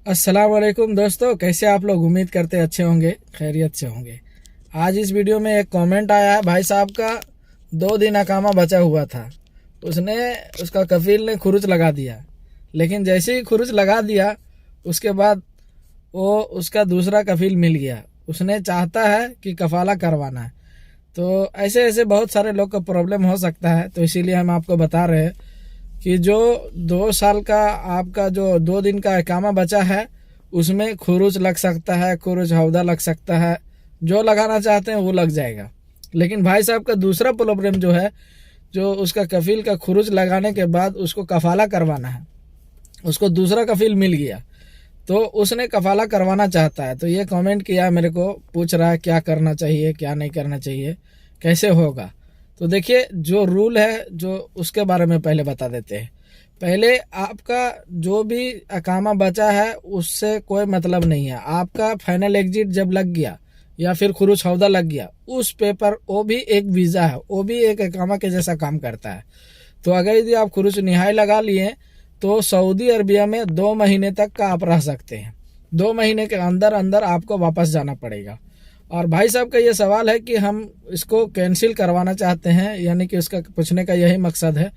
अस्सलाम वालेकुम दोस्तों, कैसे आप लोग? उम्मीद करते अच्छे होंगे, खैरियत से होंगे। आज इस वीडियो में एक कमेंट आया है भाई साहब का। 2 दिन अकामा बचा हुआ था, उसने उसका कफील ने खुरुच लगा दिया। लेकिन जैसे ही खुरुच लगा दिया उसके बाद वो उसका दूसरा कफील मिल गया। उसने चाहता है कि कफाला करवाना है। तो ऐसे ऐसे बहुत सारे लोग का प्रॉब्लम हो सकता है, तो इसीलिए हम आपको बता रहे हैं कि जो 2 साल का आपका जो 2 दिन का इकामा बचा है उसमें खुरुच लग सकता है, खुरुच हौदा लग सकता है। जो लगाना चाहते हैं वो लग जाएगा। लेकिन भाई साहब का दूसरा प्रॉब्लम जो है, जो उसका कफील का खुरुच लगाने के बाद उसको कफाला करवाना है। उसको दूसरा कफील मिल गया तो उसने कफाला करवाना चाहता है। तो ये कमेंट किया, मेरे को पूछ रहा है क्या करना चाहिए, क्या नहीं करना चाहिए, कैसे होगा। तो देखिए, जो रूल है जो उसके बारे में पहले बता देते हैं। पहले आपका जो भी अकामा बचा है उससे कोई मतलब नहीं है। आपका फाइनल एग्जिट जब लग गया या फिर खुरुच हौदा लग गया, उस पेपर वो भी एक वीज़ा है, वो भी एक अकामा के जैसा काम करता है। तो अगर यदि आप खुरुच निहाई लगा लिए तो सऊदी अरबिया में 2 महीने तक का आप रह सकते हैं। 2 महीने के अंदर अंदर आपको वापस जाना पड़ेगा। और भाई साहब का ये सवाल है कि हम इसको कैंसिल करवाना चाहते हैं, यानी कि उसका पूछने का यही मकसद है।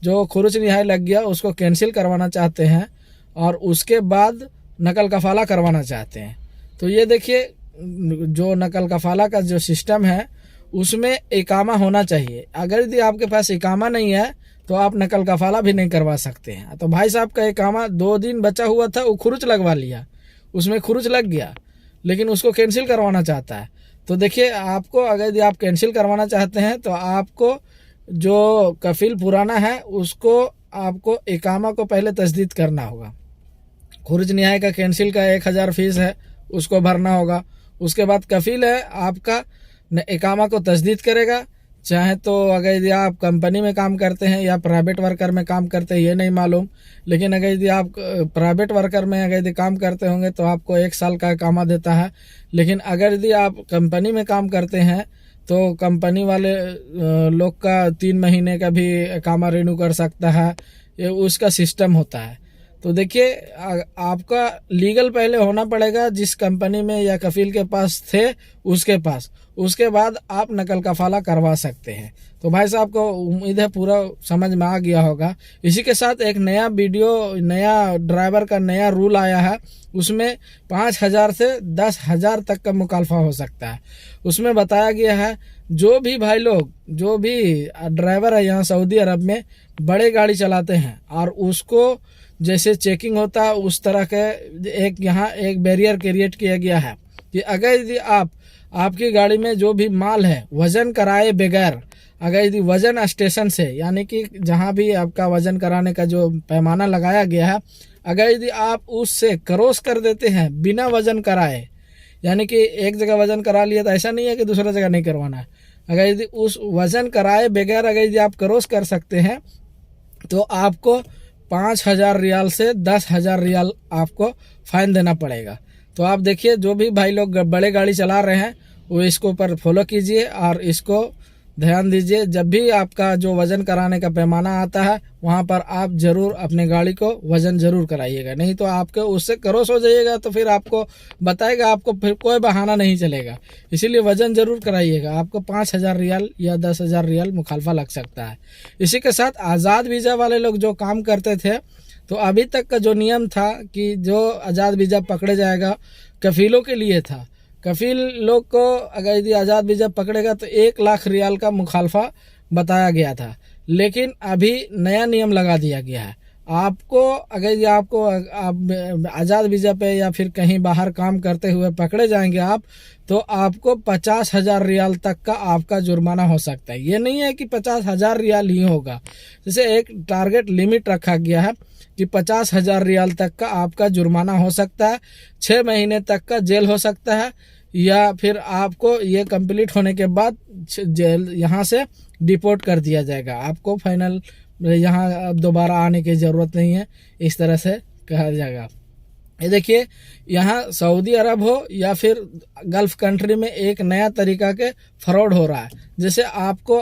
जो खुरुच निहाई लग गया उसको कैंसिल करवाना चाहते हैं और उसके बाद नकल कफाला करवाना चाहते हैं। तो ये देखिए, जो नकल कफाला का जो सिस्टम है उसमें इकामा होना चाहिए। अगर यदि आपके पास इकामा नहीं है तो आप नकल कफाला भी नहीं करवा सकते हैं। तो भाई साहब का इकामा 2 दिन बचा हुआ था, वो खुरुच लगवा लिया, उसमें खुरुच लग गया, लेकिन उसको कैंसिल करवाना चाहता है। तो देखिए, आपको अगर यदि आप कैंसिल करवाना चाहते हैं तो आपको जो कफील पुराना है उसको आपको इकामा को पहले तस्दीद करना होगा। खुरुज निहाई का कैंसिल का 1000 फीस है, उसको भरना होगा। उसके बाद कफील है आपका इकामा को तस्दीद करेगा। चाहे तो अगर यदि आप कंपनी में काम करते हैं या प्राइवेट वर्कर में काम करते हैं ये नहीं मालूम, लेकिन अगर यदि आप प्राइवेट वर्कर में अगर यदि काम करते होंगे तो आपको 1 साल का इकामा देता है। लेकिन अगर यदि आप कंपनी में काम करते हैं तो कंपनी वाले लोग का 3 महीने का भी इकामा रिन्यू कर सकता है, ये उसका सिस्टम होता है। तो देखिए, आपका लीगल पहले होना पड़ेगा जिस कंपनी में या कफील के पास थे उसके पास, उसके बाद आप नकल कफाला करवा सकते हैं। तो भाई साहब को उम्मीद है पूरा समझ में आ गया होगा। इसी के साथ एक नया वीडियो, नया ड्राइवर का नया रूल आया है। उसमें 5000 से 10,000 तक का मुकालफा हो सकता है। उसमें बताया गया है जो भी भाई लोग, जो भी ड्राइवर है यहाँ सऊदी अरब में बड़े गाड़ी चलाते हैं और उसको जैसे चेकिंग होता है उस तरह के एक यहाँ एक बैरियर क्रिएट किया गया है कि अगर यदि आपकी गाड़ी में जो भी माल है वजन कराए बगैर, अगर यदि वजन स्टेशन से, यानी कि जहाँ भी आपका वजन कराने का जो पैमाना लगाया गया है, अगर यदि आप उससे क्रॉस कर देते हैं बिना वजन कराए, यानी कि एक जगह वजन करा लिया तो ऐसा नहीं है कि दूसरा जगह नहीं करवाना है। अगर यदि उस वजन कराए बगैर अगर यदि आप क्रॉस कर सकते हैं तो आपको 5,000 रियाल से 10,000 रियाल आपको फाइन देना पड़ेगा। तो आप देखिए, जो भी भाई लोग बड़े गाड़ी चला रहे हैं वो इसको ऊपर फॉलो कीजिए और इसको ध्यान दीजिए। जब भी आपका जो वजन कराने का पैमाना आता है वहाँ पर आप जरूर अपने गाड़ी को वजन जरूर कराइएगा, नहीं तो आपके उससे क्रॉस हो जाइएगा तो फिर आपको बताएगा, आपको फिर कोई बहाना नहीं चलेगा। इसीलिए वजन जरूर कराइएगा। आपको 5,000 रियाल या 10,000 रियाल मुखालफा लग सकता है। इसी के साथ आज़ाद वीज़ा वाले लोग जो काम करते थे, तो अभी तक का जो नियम था कि जो आज़ाद वीज़ा पकड़े जाएगा कफीलों के लिए था। कफील लोग को अगर यदि आज़ाद वीज़ा पकड़ेगा तो 1,00,000 रियाल का मुखालफा बताया गया था। लेकिन अभी नया नियम लगा दिया गया है। आपको अगर यदि आपको आज़ाद वीज़ा पे या फिर कहीं बाहर काम करते हुए पकड़े जाएंगे आप, तो आपको 50,000 रियाल तक का आपका जुर्माना हो सकता है। ये नहीं है कि 50,000 रियाल ही होगा, जैसे एक टारगेट लिमिट रखा गया है कि 50,000 रियाल तक का आपका जुर्माना हो सकता है, 6 महीने तक का जेल हो सकता है, या फिर आपको ये कंप्लीट होने के बाद जेल यहाँ से डिपोर्ट कर दिया जाएगा। आपको फाइनल यहाँ अब दोबारा आने की ज़रूरत नहीं है, इस तरह से कहा जाएगा। ये देखिए, यहाँ सऊदी अरब हो या फिर गल्फ़ कंट्री में एक नया तरीका के फ्रॉड हो रहा है। जैसे आपको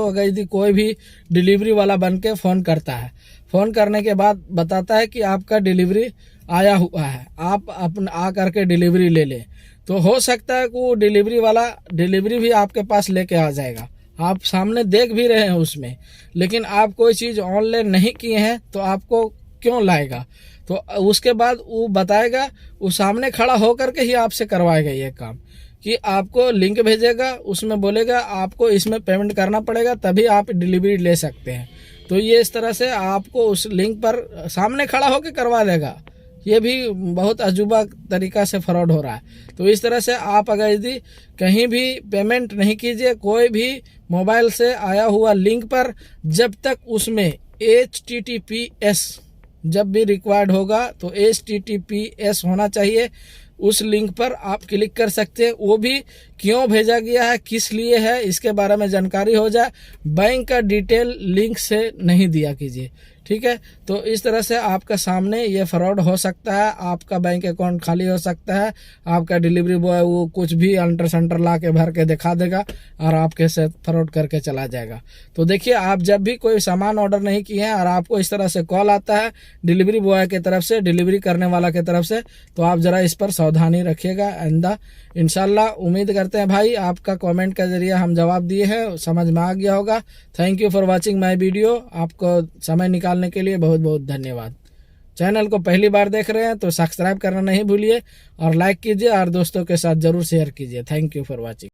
अगर यदि कोई भी डिलीवरी वाला बन के फ़ोन करता है, फ़ोन करने के बाद बताता है कि आपका डिलीवरी आया हुआ है, आप अपन आ करके डिलीवरी ले लें, तो हो सकता है कि वो डिलीवरी वाला डिलीवरी भी आपके पास लेके आ जाएगा। आप सामने देख भी रहे हैं उसमें, लेकिन आप कोई चीज़ ऑनलाइन नहीं किए हैं तो आपको क्यों लाएगा? तो उसके बाद वो बताएगा, वो सामने खड़ा होकर के ही आपसे करवाएगा ये काम, कि आपको लिंक भेजेगा, उसमें बोलेगा आपको इसमें पेमेंट करना पड़ेगा तभी आप डिलीवरी ले सकते हैं। तो ये इस तरह से आपको उस लिंक पर सामने खड़ा होकर करवा देगा। ये भी बहुत अजूबा तरीका से फ्रॉड हो रहा है। तो इस तरह से आप अगर यदि कहीं भी पेमेंट नहीं कीजिए, कोई भी मोबाइल से आया हुआ लिंक पर, जब तक उसमें HTTPS जब भी रिक्वायर्ड होगा तो HTTPS होना चाहिए, उस लिंक पर आप क्लिक कर सकते हैं। वो भी क्यों भेजा गया है, किस लिए है, इसके बारे में जानकारी हो जाए। बैंक का डिटेल लिंक से नहीं दिया कीजिए, ठीक है। तो इस तरह से आपका सामने ये फ्रॉड हो सकता है, आपका बैंक अकाउंट खाली हो सकता है, आपका डिलीवरी बॉय वो कुछ भी अंटर संटर ला के भर के दिखा देगा और आपके साथ फ्रॉड करके चला जाएगा। तो देखिए, आप जब भी कोई सामान ऑर्डर नहीं किए हैं और आपको इस तरह से कॉल आता है डिलीवरी बॉय की तरफ से, डिलीवरी करने वाला की तरफ से, तो आप ज़रा इस पर सावधानी रखिएगा आइंदा। इंशाल्लाह उम्मीद करते हैं भाई आपका कमेंट के जरिए हम जवाब दिए हैं, समझ में आ गया होगा। Thank you for watching my video. आपको समय निकालने के लिए बहुत बहुत धन्यवाद। चैनल को पहली बार देख रहे हैं तो सब्सक्राइब करना नहीं भूलिए और लाइक कीजिए और दोस्तों के साथ ज़रूर शेयर कीजिए। Thank you for watching.